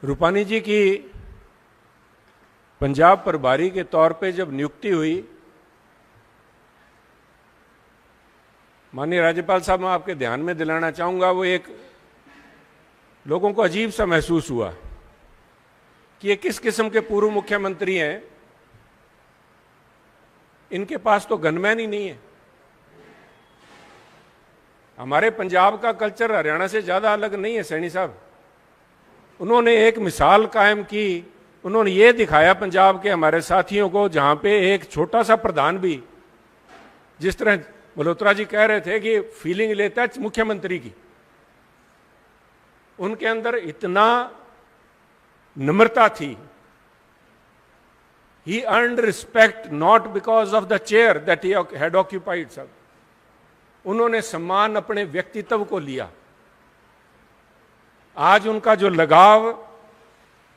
रूपानी जी की पंजाब प्रभारी के तौर पे जब नियुक्ति हुई, माननीय राज्यपाल साहब, मैं आपके ध्यान में दिलाना चाहूंगा, वो एक लोगों को अजीब सा महसूस हुआ कि ये किस किस्म के पूर्व मुख्यमंत्री हैं, इनके पास तो गनमैन ही नहीं है। हमारे पंजाब का कल्चर हरियाणा से ज्यादा अलग नहीं है सैनी साहब। उन्होंने एक मिसाल कायम की, उन्होंने ये दिखाया पंजाब के हमारे साथियों को, जहां पे एक छोटा सा प्रधान भी, जिस तरह मल्होत्रा जी कह रहे थे कि फीलिंग लेता है मुख्यमंत्री की, उनके अंदर इतना नम्रता थी। He earned respect not because of the chair that he had occupied, sir. उन्होंने सम्मान अपने व्यक्तित्व को लिया। आज उनका जो लगाव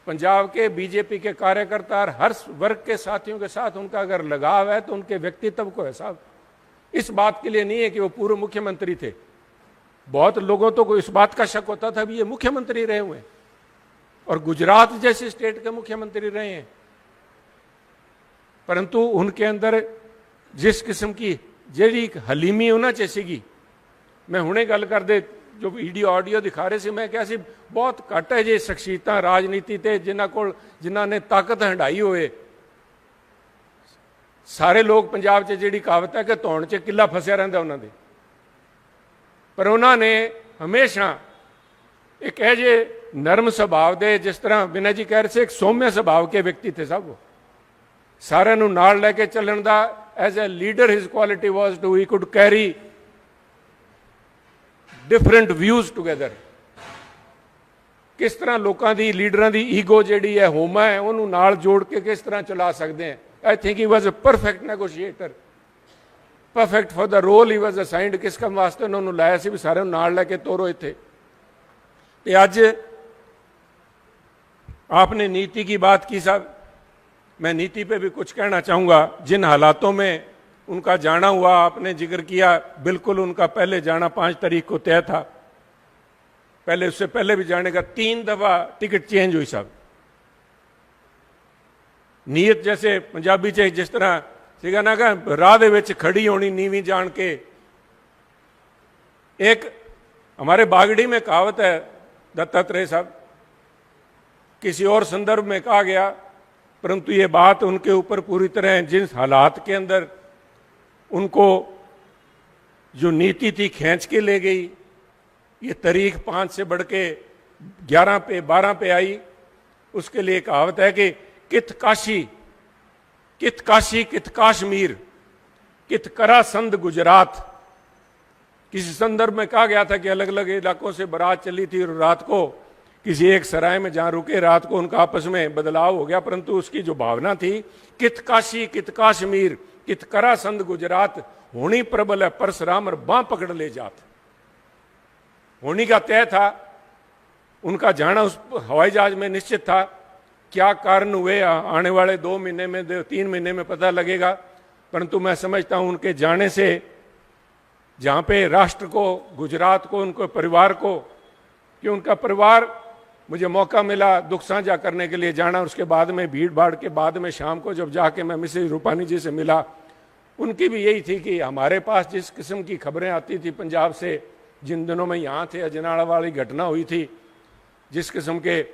पंजाब के बीजेपी के कार्यकर्ता और हर वर्ग के साथियों के साथ उनका अगर लगाव है तो उनके व्यक्तित्व को है साहब। इस बात के लिए नहीं है कि वो पूर्व मुख्यमंत्री थे। बहुत लोगों तो इस बात का शक होता था भी ये मुख्यमंत्री रहे हुए और गुजरात जैसे स्टेट के मुख्यमंत्री रहे हैं, परंतु उनके अंदर जिस किस्म की जेडी हलीमी होना चाहिए। मैं हुणे गल कर दे जो वीडियो ऑडियो दिखा रहे सी, मैं क्या सी बहुत घट है जे शख्सियत राजनीति ते जिन्हां ने ताकत हंडाई होए। सारे लोग पंजाब च जिहड़ी कहावत है कि धौण च किला फसिया रहिंदा उन्हां दे, पर उन्होंने हमेशा एक ऐजे नरम स्वभाव दे, जिस तरह विनय जी कह रहे थे, एक सौम्य स्वभाव के व्यक्ति थे साहब। वो सारे नूं नाल लैके चलण दा as a leader his quality was to he could carry different views together. किस तरह लोगों की लीडर की ईगो जी है, होमा है, उन्होंने नाल जोड़ के किस तरह चला सकते हैं। I think he was a perfect negotiator, perfect for the role he was assigned. किस काम वास्ते उन्होंने लाया सी भी सारे नाल लैके तोरो इत्थे। ते अज आपने नीति की बात की साहब, मैं नीति पे भी कुछ कहना चाहूँगा। जिन हालातों में उनका जाना हुआ आपने जिक्र किया, बिल्कुल उनका पहले जाना 5 तारीख को तय था। पहले उससे पहले भी जाने का 3 दफा टिकट चेंज हुई साहब। नीयत जैसे पंजाबी च जिस तरह सीगा ना का राह दे विच खड़ी होनी नीवी जान के। एक हमारे बागड़ी में कहावत है दत्तात्रेय साहब, किसी और संदर्भ में कहा गया, परंतु ये बात उनके ऊपर पूरी तरह, जिस हालात के अंदर उनको जो नीति थी खींच के ले गई, ये तारीख 5 से बढ़ के 11 पे 12 पे आई। उसके लिए कहावत है कि कित काशी कित काशी कित काश्मीर कित करा संद गुजरात। किसी संदर्भ में कहा गया था कि अलग अलग इलाकों से बारात चली थी और रात को किसी एक सराय में जहां रुके, रात को उनका आपस में बदलाव हो गया, परंतु उसकी जो भावना थी कित काशी कित काश्मीर कित करा संद गुजरात, होनी प्रबल है परशुराम और बां पकड़ ले जात। होनी का तय था, उनका जाना उस हवाई जहाज में निश्चित था। क्या कारण हुए आने वाले 2 महीने में 3 महीने में पता लगेगा, परंतु मैं समझता हूं उनके जाने से जहां पे राष्ट्र को, गुजरात को, उनको परिवार को, कि उनका परिवार, मुझे मौका मिला दुख साझा करने के लिए जाना, उसके बाद में भीड़ भाड़ के बाद में शाम को जब जाके मैं मिसेज रूपानी जी से मिला, उनकी भी यही थी कि हमारे पास जिस किस्म की खबरें आती थी पंजाब से, जिन दिनों में यहाँ थे अजनाला वाली घटना हुई थी, जिस किस्म के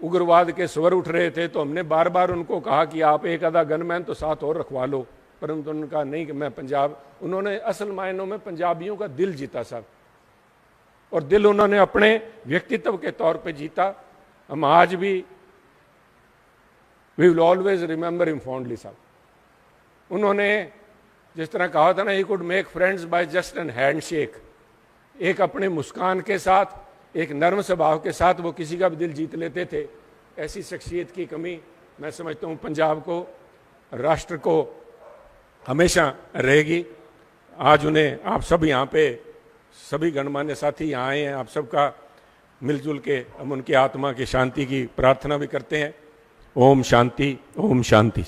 उग्रवाद के स्वर उठ रहे थे, तो हमने बार बार उनको कहा कि आप एक आधा गनमैन तो साथ और रखवा लो, परंतु उन्होंने कहा नहीं कि मैं पंजाब, उन्होंने असल मायनों में पंजाबियों का दिल जीता साहब, और दिल उन्होंने अपने व्यक्तित्व के तौर पे जीता। हम आज भी we will always remember him fondly साहब। उन्होंने जिस तरह कहा था ना, he could make friends by just an handshake, एक अपने मुस्कान के साथ, एक नर्म स्वभाव के साथ वो किसी का भी दिल जीत लेते थे। ऐसी शख्सियत की कमी मैं समझता हूँ पंजाब को, राष्ट्र को हमेशा रहेगी। आज उन्हें आप सब यहाँ पे सभी गणमान्य साथी यहाँ आए हैं, आप सबका मिलजुल के हम उनकी आत्मा की शांति की प्रार्थना भी करते हैं। ओम शांति, ओम शांति।